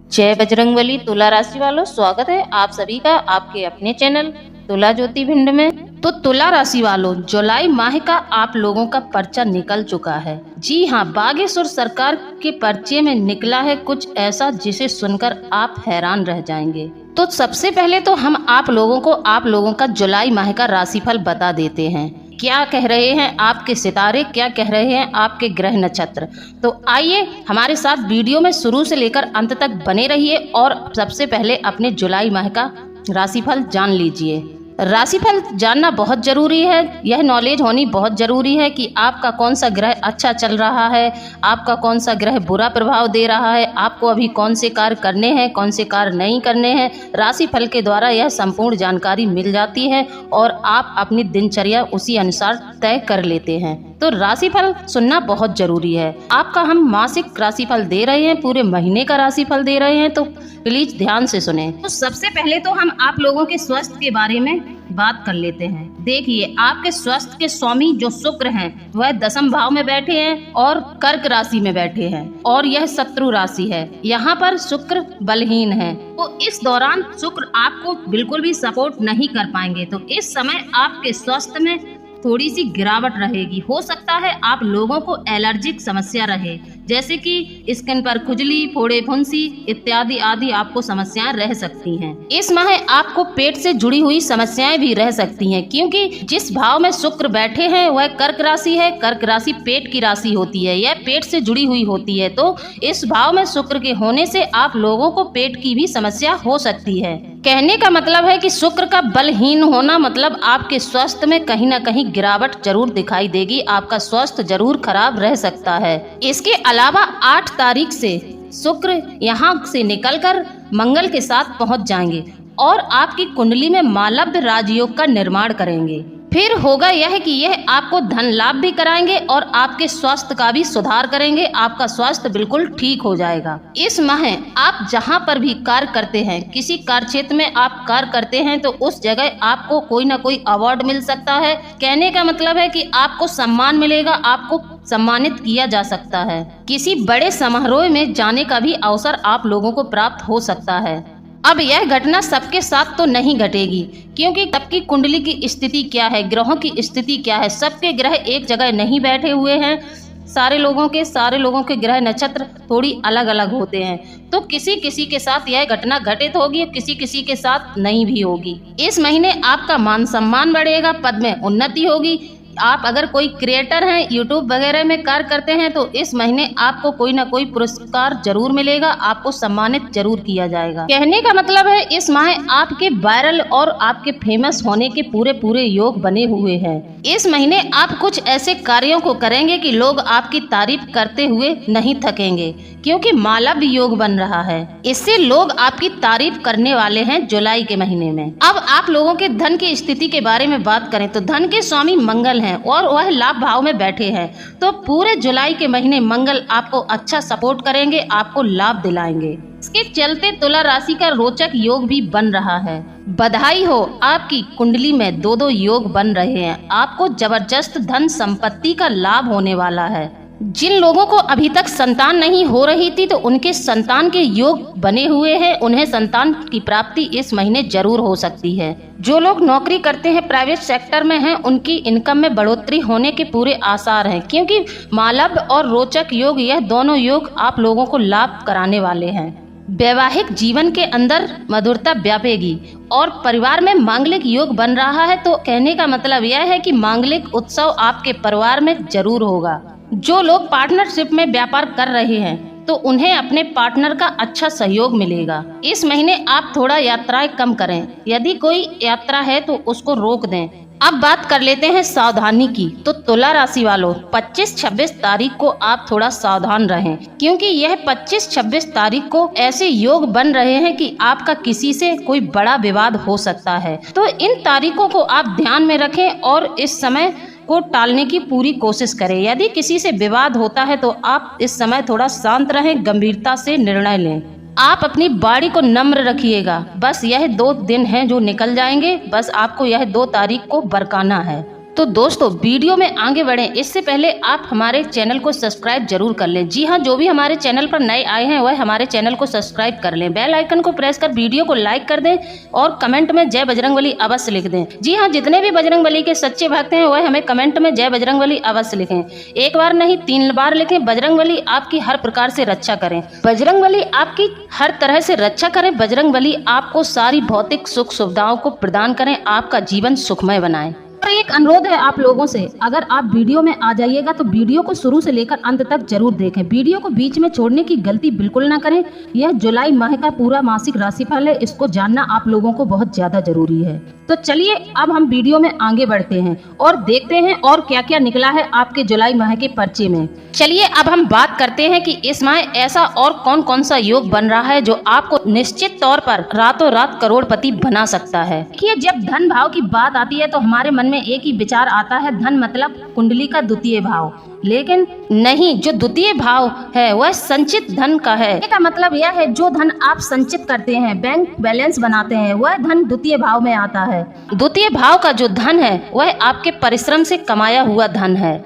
जय बजरंगबली। तुला राशि वालों, स्वागत है आप सभी का आपके अपने चैनल तुला ज्योति भिंड में। तो तुला राशि वालों, जुलाई माह का आप लोगों का पर्चा निकल चुका है। जी हाँ, बागेश्वर सरकार के पर्चे में निकला है कुछ ऐसा जिसे सुनकर आप हैरान रह जाएंगे। तो सबसे पहले तो हम आप लोगों का जुलाई माह का राशिफल बता देते हैं। क्या कह रहे हैं आपके सितारे, क्या कह रहे हैं आपके ग्रह नक्षत्र। तो आइए हमारे साथ वीडियो में शुरू से लेकर अंत तक बने रहिए और सबसे पहले अपने जुलाई माह का राशिफल जान लीजिए। राशिफल जानना बहुत जरूरी है, यह नॉलेज होनी बहुत जरूरी है कि आपका कौन सा ग्रह अच्छा चल रहा है, आपका कौन सा ग्रह बुरा प्रभाव दे रहा है, आपको अभी कौन से कार्य करने हैं, कौन से कार्य नहीं करने हैं। राशिफल के द्वारा यह संपूर्ण जानकारी मिल जाती है और आप अपनी दिनचर्या उसी अनुसार तय कर लेते हैं। तो राशिफल सुनना बहुत जरूरी है। आपका हम मासिक राशिफल दे रहे हैं, पूरे महीने का राशिफल दे रहे हैं, तो प्लीज ध्यान से सुने। तो सबसे पहले तो हम आप लोगों के स्वास्थ्य के बारे में बात कर लेते हैं। देखिए, आपके स्वास्थ्य के स्वामी जो शुक्र हैं, वह दशम भाव में बैठे हैं और कर्क राशि में बैठे हैं और यह शत्रु राशि है। यहाँ पर शुक्र बलहीन है, तो इस दौरान शुक्र आपको बिल्कुल भी सपोर्ट नहीं कर पाएंगे। तो इस समय आपके स्वास्थ्य में थोड़ी सी गिरावट रहेगी। हो सकता है आप लोगों को एलर्जिक समस्या रहे, जैसे कि स्किन पर खुजली, फोड़े, फुंसी इत्यादि आदि आपको समस्याएं रह सकती हैं। इस माह आपको पेट से जुड़ी हुई समस्याएं भी रह सकती हैं, क्योंकि जिस भाव में शुक्र बैठे हैं वह कर्क राशि है। कर्क राशि पेट की राशि होती है, यह पेट से जुड़ी हुई होती है। तो इस भाव में शुक्र के होने से आप लोगों को पेट की भी समस्या हो सकती है। कहने का मतलब है कि शुक्र का बलहीन होना मतलब आपके स्वास्थ्य में कहीं ना कहीं गिरावट जरूर दिखाई देगी, आपका स्वास्थ्य जरूर खराब रह सकता है। इसके अलावा 8 तारीख से शुक्र यहाँ से निकलकर मंगल के साथ पहुँच जाएंगे और आपकी कुंडली में मालब्ध राजयोग का निर्माण करेंगे। फिर होगा यह कि यह आपको धन लाभ भी कराएंगे और आपके स्वास्थ्य का भी सुधार करेंगे। आपका स्वास्थ्य बिल्कुल ठीक हो जाएगा। इस माह आप जहां पर भी कार्य करते हैं, किसी कार्य क्षेत्र में आप कार्य करते हैं, तो उस जगह आपको कोई ना कोई अवार्ड मिल सकता है। कहने का मतलब है कि आपको सम्मान मिलेगा, आपको सम्मानित किया जा सकता है। किसी बड़े समारोह में जाने का भी अवसर आप लोगों को प्राप्त हो सकता है। अब यह घटना सबके साथ तो नहीं घटेगी, क्योंकि सबकी कुंडली की स्थिति क्या है, ग्रहों की स्थिति क्या है, सबके ग्रह एक जगह नहीं बैठे हुए हैं। सारे लोगों के ग्रह नक्षत्र थोड़ी अलग अलग होते हैं। तो किसी किसी के साथ यह घटना घटित होगी, किसी किसी के साथ नहीं भी होगी। इस महीने आपका मान सम्मान बढ़ेगा, पद में उन्नति होगी। आप अगर कोई क्रिएटर हैं, यूट्यूब वगैरह में कार्य करते हैं, तो इस महीने आपको कोई ना कोई पुरस्कार जरूर मिलेगा, आपको सम्मानित जरूर किया जाएगा। कहने का मतलब है इस माह आपके वायरल और आपके फेमस होने के पूरे योग बने हुए हैं। इस महीने आप कुछ ऐसे कार्यों को करेंगे कि लोग आपकी तारीफ करते हुए नहीं थकेंगे, क्योंकि मालव योग बन रहा है। इससे लोग आपकी तारीफ करने वाले हैं जुलाई के महीने में। अब आप लोगों के धन की स्थिति के बारे में बात करें तो धन के स्वामी मंगल हैं और वह लाभ भाव में बैठे हैं। तो पूरे जुलाई के महीने मंगल आपको अच्छा सपोर्ट करेंगे, आपको लाभ दिलाएंगे। इसके चलते तुला राशि का रोचक योग भी बन रहा है। बधाई हो, आपकी कुंडली में 2 योग बन रहे हैं। आपको जबरदस्त धन संपत्ति का लाभ होने वाला है। जिन लोगों को अभी तक संतान नहीं हो रही थी, तो उनके संतान के योग बने हुए हैं, उन्हें संतान की प्राप्ति इस महीने जरूर हो सकती है। जो लोग नौकरी करते हैं, प्राइवेट सेक्टर में हैं, उनकी इनकम में बढ़ोतरी होने के पूरे आसार हैं, क्योंकि मालव और रोचक योग, यह दोनों योग आप लोगों को लाभ कराने वाले हैं। वैवाहिक जीवन के अंदर मधुरता व्यापेगी और परिवार में मांगलिक योग बन रहा है। तो कहने का मतलब यह है कि मांगलिक उत्सव आपके परिवार में जरूर होगा। जो लोग पार्टनरशिप में व्यापार कर रहे हैं, तो उन्हें अपने पार्टनर का अच्छा सहयोग मिलेगा। इस महीने आप थोड़ा यात्राएं कम करें, यदि कोई यात्रा है तो उसको रोक दें। अब बात कर लेते हैं सावधानी की। तो तुला राशि वालों, 25-26 तारीख को आप थोड़ा सावधान रहें, क्योंकि यह 25-26 तारीख को ऐसे योग बन रहे हैं कि आपका किसी से कोई बड़ा विवाद हो सकता है। तो इन तारीखों को आप ध्यान में रखें और इस समय को टालने की पूरी कोशिश करें। यदि किसी से विवाद होता है तो आप इस समय थोड़ा शांत रहें, गंभीरता से निर्णय लें। आप अपनी बाड़ी को नम्र रखिएगा। बस यह 2 दिन हैं जो निकल जाएंगे, बस आपको यह 2 तारीख को बरकाना है। तो दोस्तों वीडियो में आगे बढ़ें इससे पहले आप हमारे चैनल को सब्सक्राइब जरूर कर लें। जी हाँ, जो भी हमारे चैनल पर नए आए हैं वह हमारे चैनल को सब्सक्राइब कर लें, बेल आइकन को प्रेस कर वीडियो को लाइक कर दें और कमेंट में जय बजरंगबली अवश्य लिख दें। जी हाँ, जितने भी बजरंगबली के सच्चे भक्त हैं वह हमें कमेंट में जय बजरंगबली अवश्य लिखें। एक बार नहीं 3 बार लिखें। बजरंगबली आपकी हर प्रकार से रक्षा करें, बजरंगबली आपकी हर तरह से रक्षा करें, बजरंगबली आपको सारी भौतिक सुख सुविधाओं को प्रदान करें, आपका जीवन सुखमय बनाएं। और एक अनुरोध है आप लोगों से, अगर आप वीडियो में आ जाइएगा तो वीडियो को शुरू से लेकर अंत तक जरूर देखें। वीडियो को बीच में छोड़ने की गलती बिल्कुल ना करें। यह जुलाई माह का पूरा मासिक राशिफल है, इसको जानना आप लोगों को बहुत ज्यादा जरूरी है। तो चलिए अब हम वीडियो में आगे बढ़ते हैं और देखते हैं और क्या क्या निकला है आपके जुलाई माह के पर्चे में। चलिए अब हम बात करते हैं कि इस माह ऐसा और कौन कौन सा योग बन रहा है जो आपको निश्चित तौर पर रातों रात करोड़पति बना सकता है। देखिए, जब धन भाव की बात आती है तो हमारे मन में एक ही विचार आता है, धन मतलब कुंडली का द्वितीय भाव। लेकिन नहीं, जो द्वितीय भाव है वह संचित धन का है। इसका मतलब यह है जो धन आप संचित करते हैं, बैंक बैलेंस बनाते हैं, वह धन द्वितीय भाव में आता है। द्वितीय भाव का जो धन है वह आपके परिश्रम से कमाया हुआ धन है।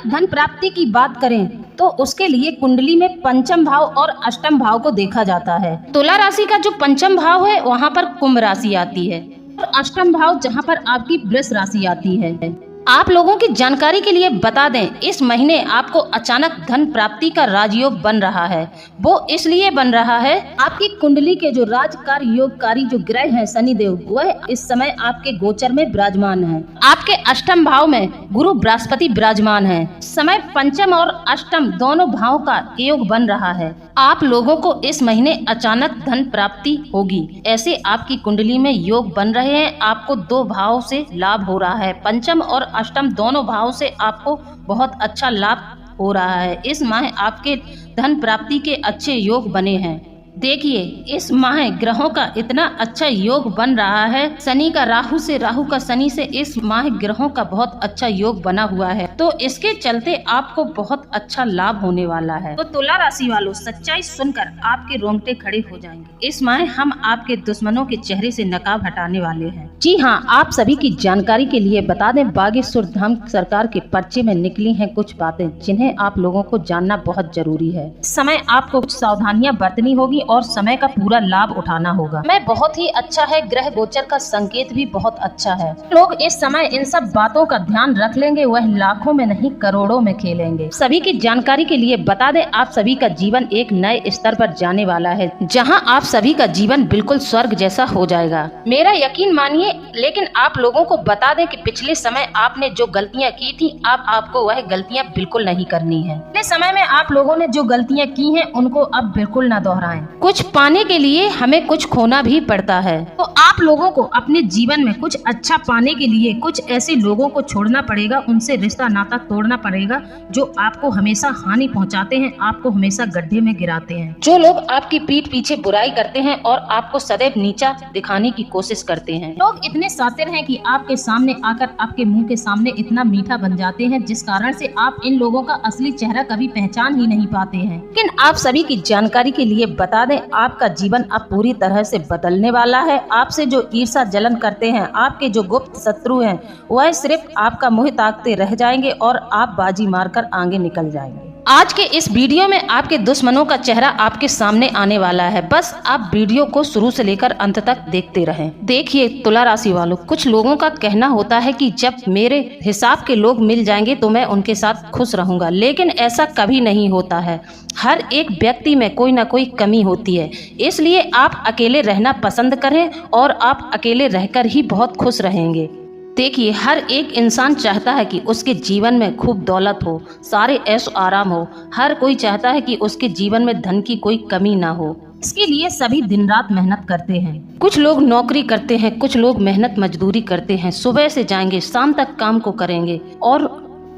धन प्राप्ति की बात करें तो उसके लिए कुंडली में पंचम भाव और अष्टम भाव को देखा जाता है। तुला राशि का जो पंचम भाव है वहाँ पर कुंभ राशि आती है और अष्टम भाव जहाँ पर आपकी वृष राशि आती है। आप लोगों की जानकारी के लिए बता दें, इस महीने आपको अचानक धन प्राप्ति का राजयोग बन रहा है। वो इसलिए बन रहा है, आपकी कुंडली के जो राजकारी योगकारी जो ग्रह हैं शनिदेव, वह इस समय आपके गोचर में विराजमान है। आपके अष्टम भाव में गुरु बृहस्पति विराजमान है। समय पंचम और अष्टम दोनों भाव का योग बन रहा है। आप लोगों को इस महीने अचानक धन प्राप्ति होगी। ऐसे आपकी कुंडली में योग बन रहे हैं। आपको 2 भाव से लाभ हो रहा है। पंचम और अष्टम दोनों भाव से आपको बहुत अच्छा लाभ हो रहा है। इस माह आपके धन प्राप्ति के अच्छे योग बने हैं। देखिए, इस माह ग्रहों का इतना अच्छा योग बन रहा है। शनि का राहु से, राहु का शनि से इस माह ग्रहों का बहुत अच्छा योग बना हुआ है, तो इसके चलते आपको बहुत अच्छा लाभ होने वाला है। तो तुला राशि वालों, सच्चाई सुनकर आपके रोंगटे खड़े हो जाएंगे। इस माह हम आपके दुश्मनों के चेहरे से नकाब हटाने वाले हैं। जी हाँ, आप सभी की जानकारी के लिए बता दें, बागेश्वर धाम सरकार के पर्चे में निकली हैं कुछ बातें जिन्हें आप लोगों को जानना बहुत जरूरी है। इस समय आपको कुछ सावधानियां बरतनी होगी और समय का पूरा लाभ उठाना होगा। मैं बहुत ही अच्छा है, ग्रह गोचर का संकेत भी बहुत अच्छा है। लोग इस समय इन सब बातों का ध्यान रख लेंगे, वह लाखों में नहीं करोड़ों में खेलेंगे। सभी की जानकारी के लिए बता दें, आप सभी का जीवन एक नए स्तर पर जाने वाला है, जहां आप सभी का जीवन बिल्कुल स्वर्ग जैसा हो जाएगा। मेरा यकीन मानिए, लेकिन आप लोगों को बता दें कि पिछले समय आपने जो गलतियाँ की थी, अब आपको वह गलतियाँ बिल्कुल नहीं करनी है। पिछले समय में आप लोगों ने जो गलतियाँ की हैं, उनको अब बिल्कुल न दोहराएं। कुछ पाने के लिए हमें कुछ खोना भी पड़ता है, तो आप लोगों को अपने जीवन में कुछ अच्छा पाने के लिए कुछ ऐसे लोगों को छोड़ना पड़ेगा, उनसे रिश्ता नाता तोड़ना पड़ेगा जो आपको हमेशा हानि पहुंचाते हैं, आपको हमेशा गड्ढे में गिराते हैं। जो लोग आपकी पीठ पीछे बुराई करते हैं और आपको सदैव नीचा दिखाने की कोशिश करते हैं। लोग इतने शातिर हैं कि आपके सामने आकर आपके मुंह के सामने इतना मीठा बन जाते हैं, जिस कारण से आप इन लोगों का असली चेहरा कभी पहचान ही नहीं पाते हैं। लेकिन आप सभी की जानकारी के लिए बता दें, आपका जीवन अब पूरी तरह से बदलने वाला है। आपसे जो ईर्ष्या जलन करते हैं, आपके जो गुप्त शत्रु हैं, वह सिर्फ आपका मुंह ताकते रह जाएंगे और आप बाजी मारकर आगे निकल जाएंगे। आज के इस वीडियो में आपके दुश्मनों का चेहरा आपके सामने आने वाला है। बस आप वीडियो को शुरू से लेकर अंत तक देखते रहें। देखिए तुला राशि वालों, कुछ लोगों का कहना होता है कि जब मेरे हिसाब के लोग मिल जाएंगे तो मैं उनके साथ खुश रहूंगा, लेकिन ऐसा कभी नहीं होता है। हर एक व्यक्ति में कोई ना कोई कमी होती है, इसलिए आप अकेले रहना पसंद करें और आप अकेले रहकर ही बहुत खुश रहेंगे। देखिए, हर एक इंसान चाहता है कि उसके जीवन में खूब दौलत हो, सारे ऐश आराम हो। हर कोई चाहता है कि उसके जीवन में धन की कोई कमी ना हो। इसके लिए सभी दिन रात मेहनत करते हैं। कुछ लोग नौकरी करते हैं, कुछ लोग मेहनत मजदूरी करते हैं। सुबह से जाएंगे, शाम तक काम को करेंगे और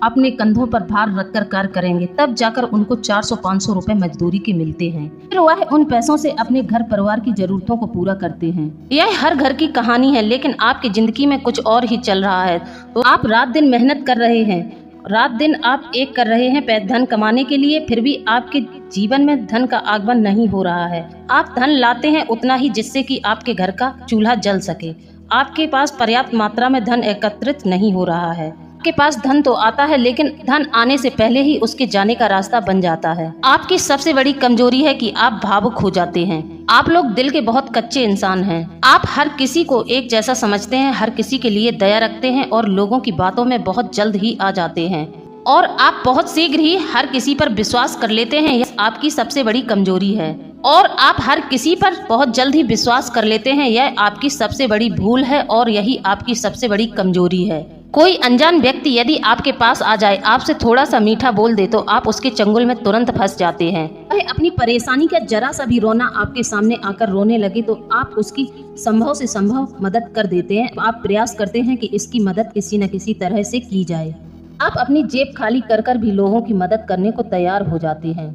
अपने कंधों पर भार रखकर कार्य करेंगे, तब जाकर उनको 400-500 रुपए मजदूरी के मिलते हैं। फिर वह उन पैसों से अपने घर परिवार की जरूरतों को पूरा करते हैं। यह हर घर की कहानी है, लेकिन आपकी जिंदगी में कुछ और ही चल रहा है। तो आप रात दिन मेहनत कर रहे हैं, रात दिन आप एक कर रहे हैं धन कमाने के लिए, फिर भी आपके जीवन में धन का आगमन नहीं हो रहा है। आप धन लाते हैं उतना ही जिससे कि आपके घर का चूल्हा जल सके। आपके पास पर्याप्त मात्रा में धन एकत्रित नहीं हो रहा है। आपके पास धन तो आता है, लेकिन धन आने से पहले ही उसके जाने का रास्ता बन जाता है। आपकी सबसे बड़ी कमजोरी है कि आप भावुक हो जाते हैं। आप लोग दिल के बहुत कच्चे इंसान हैं। आप हर किसी को एक जैसा समझते हैं, हर किसी के लिए दया रखते हैं और लोगों की बातों में बहुत जल्द ही आ जाते हैं, और आप बहुत शीघ्र ही हर किसी पर विश्वास कर लेते हैं। यह आपकी सबसे बड़ी कमजोरी है। और आप हर किसी पर बहुत जल्द ही विश्वास कर लेते हैं, यह आपकी सबसे बड़ी भूल है और यही आपकी सबसे बड़ी कमजोरी है। कोई अनजान व्यक्ति यदि आपके पास आ जाए, आपसे थोड़ा सा मीठा बोल दे, तो आप उसके चंगुल में तुरंत फंस जाते हैं। वह अपनी परेशानी का जरा सा भी रोना आपके सामने आकर रोने लगे तो आप उसकी संभव से संभव मदद कर देते हैं। आप प्रयास करते हैं कि इसकी मदद किसी न किसी तरह से की जाए। आप अपनी जेब खाली कर कर भी लोगों की मदद करने को तैयार हो जाते हैं।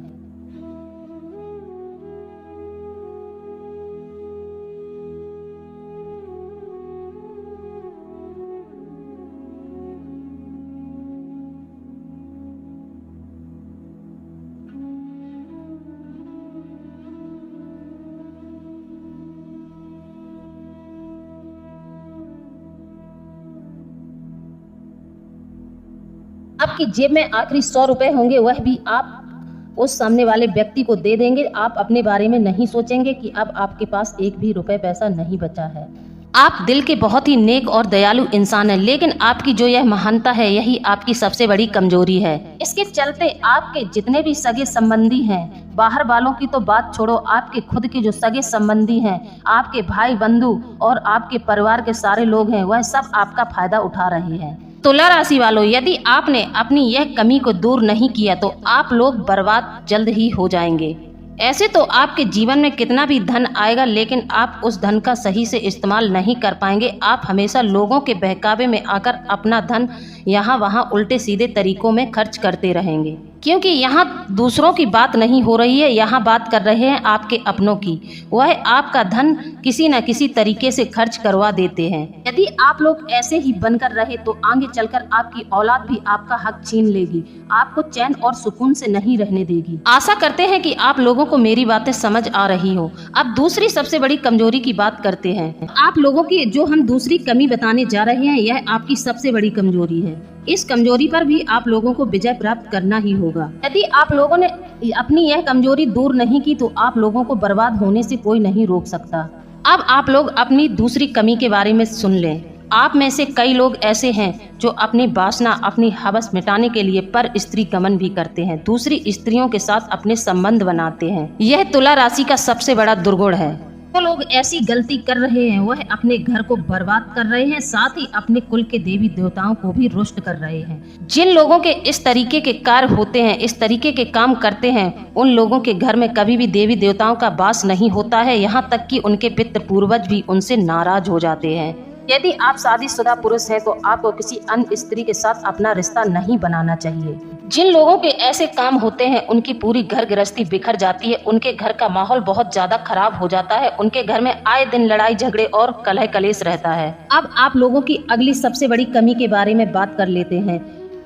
आपकी जेब में आखिरी 100 रुपए होंगे, वह भी आप उस सामने वाले व्यक्ति को दे देंगे। आप अपने बारे में नहीं सोचेंगे कि अब आपके पास एक भी रुपए पैसा नहीं बचा है। आप दिल के बहुत ही नेक और दयालु इंसान हैं, लेकिन आपकी जो यह महानता है, यही आपकी सबसे बड़ी कमजोरी है। इसके चलते आपके जितने भी सगे संबंधी हैं, बाहर वालों की तो बात छोड़ो, आपके खुद के जो सगे संबंधी हैं, आपके भाई बंधु और आपके परिवार के सारे लोग हैं, वह सब आपका फायदा उठा रहे हैं। तुला राशि वालों, यदि आपने अपनी यह कमी को दूर नहीं किया तो आप लोग बर्बाद जल्द ही हो जाएंगे। ऐसे तो आपके जीवन में कितना भी धन आएगा, लेकिन आप उस धन का सही से इस्तेमाल नहीं कर पाएंगे। आप हमेशा लोगों के बहकावे में आकर अपना धन यहाँ वहाँ उल्टे सीधे तरीकों में खर्च करते रहेंगे, क्योंकि यहाँ दूसरों की बात नहीं हो रही है, यहाँ बात कर रहे हैं आपके अपनों की। वह आपका धन किसी न किसी तरीके से खर्च करवा देते हैं। यदि आप लोग ऐसे ही बनकर रहे तो आगे चलकर आपकी औलाद भी आपका हक छीन लेगी, आपको चैन और सुकून से नहीं रहने देगी। आशा करते हैं कि आप लोगों को मेरी बातें समझ आ रही हो। अब दूसरी सबसे बड़ी कमजोरी की बात करते हैं। आप लोगों की जो हम दूसरी कमी बताने जा रहे हैं, यह आपकी सबसे बड़ी कमजोरी है। इस कमजोरी पर भी आप लोगों को विजय प्राप्त करना ही होगा। यदि आप लोगों ने अपनी यह कमजोरी दूर नहीं की तो आप लोगों को बर्बाद होने से कोई नहीं रोक सकता। अब आप लोग अपनी दूसरी कमी के बारे में सुन लें। आप में से कई लोग ऐसे हैं जो अपनी वासना, अपनी हवस मिटाने के लिए पर स्त्री गमन भी करते हैं, दूसरी स्त्रियों के साथ अपने संबंध बनाते हैं। यह तुला राशि का सबसे बड़ा दुर्गुण है। जो लोग ऐसी गलती कर रहे हैं, वह अपने घर को बर्बाद कर रहे हैं, साथ ही अपने कुल के देवी देवताओं को भी रुष्ट कर रहे हैं। जिन लोगों के इस तरीके के कार्य होते हैं, इस तरीके के काम करते हैं, उन लोगों के घर में कभी भी देवी देवताओं का वास नहीं होता है। यहाँ तक कि उनके पितृ पूर्वज भी उनसे नाराज हो जाते हैं। यदि आप शादीशुदा पुरुष हैं तो आपको किसी अन्य स्त्री के साथ अपना रिश्ता नहीं बनाना चाहिए। जिन लोगों के ऐसे काम होते हैं, उनकी पूरी घर गृहस्थी बिखर जाती है, उनके घर का माहौल बहुत ज्यादा खराब हो जाता है, उनके घर में आए दिन लड़ाई झगड़े और कलह कलेश रहता है। अब आप लोगों की अगली सबसे बड़ी कमी के बारे में बात कर लेते हैं।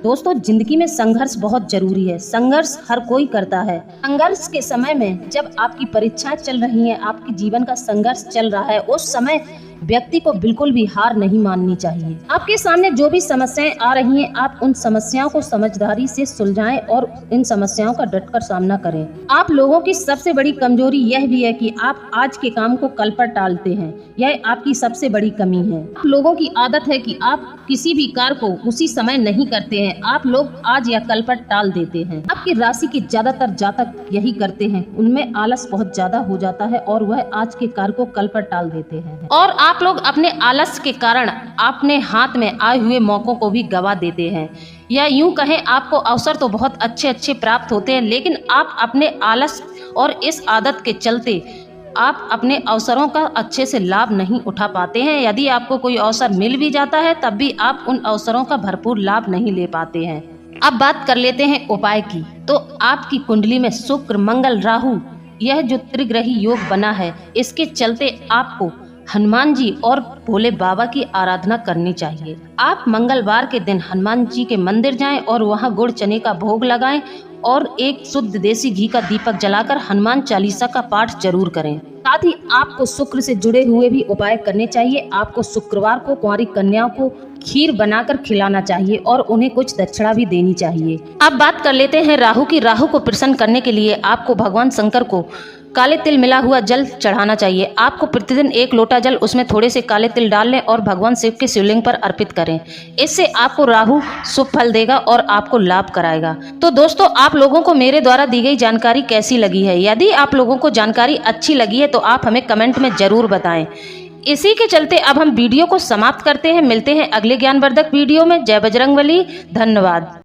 दोस्तों, जिंदगी में संघर्ष बहुत जरूरी है। संघर्ष हर कोई करता है। संघर्ष के समय में जब आपकी परीक्षाएं चल रही हैं, आपके जीवन का संघर्ष चल रहा है, उस समय व्यक्ति को बिल्कुल भी हार नहीं माननी चाहिए। आपके सामने जो भी समस्याएं आ रही हैं, आप उन समस्याओं को समझदारी से सुलझाएं और इन समस्याओं का डटकर सामना करें। आप लोगों की सबसे बड़ी कमजोरी यह भी है कि आप आज के काम को कल पर टालते हैं। यह आपकी सबसे बड़ी कमी है। आप लोगों की आदत है कि आप किसी भी कार्य को उसी समय नहीं करते हैं। आप लोग आज या कल पर टाल देते हैं। आपकी राशि के ज्यादातर जातक यही करते हैं। उनमें आलस बहुत ज्यादा हो जाता है और वह आज के कार्य को कल पर टाल देते हैं, और आप लोग अपने आलस के कारण अपने हाथ में आए हुए मौकों को भी गवा देते हैं। या यूं कहें, आपको अवसर तो बहुत अच्छे अच्छे प्राप्त होते हैं, लेकिन आप अपने आलस और इस आदत के चलते आप अपने अवसरों का अच्छे से लाभ नहीं उठा पाते हैं। यदि आपको कोई अवसर मिल भी जाता है, तब भी आप उन अवसरों का भरपूर लाभ नहीं ले पाते हैं। अब बात कर लेते हैं उपाय की। तो आपकी कुंडली में शुक्र, मंगल, राहु, यह जो त्रिग्रही योग बना है, इसके चलते आपको हनुमान जी और भोले बाबा की आराधना करनी चाहिए। आप मंगलवार के दिन हनुमान जी के मंदिर जाएं और वहां गुड़ चने का भोग लगाएं और एक शुद्ध देसी घी का दीपक जलाकर हनुमान चालीसा का पाठ जरूर करें। साथ ही आपको शुक्र से जुड़े हुए भी उपाय करने चाहिए। आपको शुक्रवार को कुंवारी कन्याओं को खीर बनाकर खिलाना चाहिए और उन्हें कुछ दक्षिणा भी देनी चाहिए। अब बात कर लेते हैं राहु की। राहु को प्रसन्न करने के लिए आपको भगवान शंकर को काले तिल मिला हुआ जल चढ़ाना चाहिए। आपको प्रतिदिन 1 लोटा जल उसमें थोड़े से काले तिल डाल लें और भगवान शिव के शिवलिंग पर अर्पित करें। इससे आपको राहु शुभ फल देगा और आपको लाभ कराएगा। तो दोस्तों, आप लोगों को मेरे द्वारा दी गई जानकारी कैसी लगी है? यदि आप लोगों को जानकारी अच्छी लगी है तो आप हमें कमेंट में जरूर बताएं। इसी के चलते अब हम वीडियो को समाप्त करते हैं। मिलते हैं अगले ज्ञानवर्धक वीडियो में। जय बजरंगबली। धन्यवाद।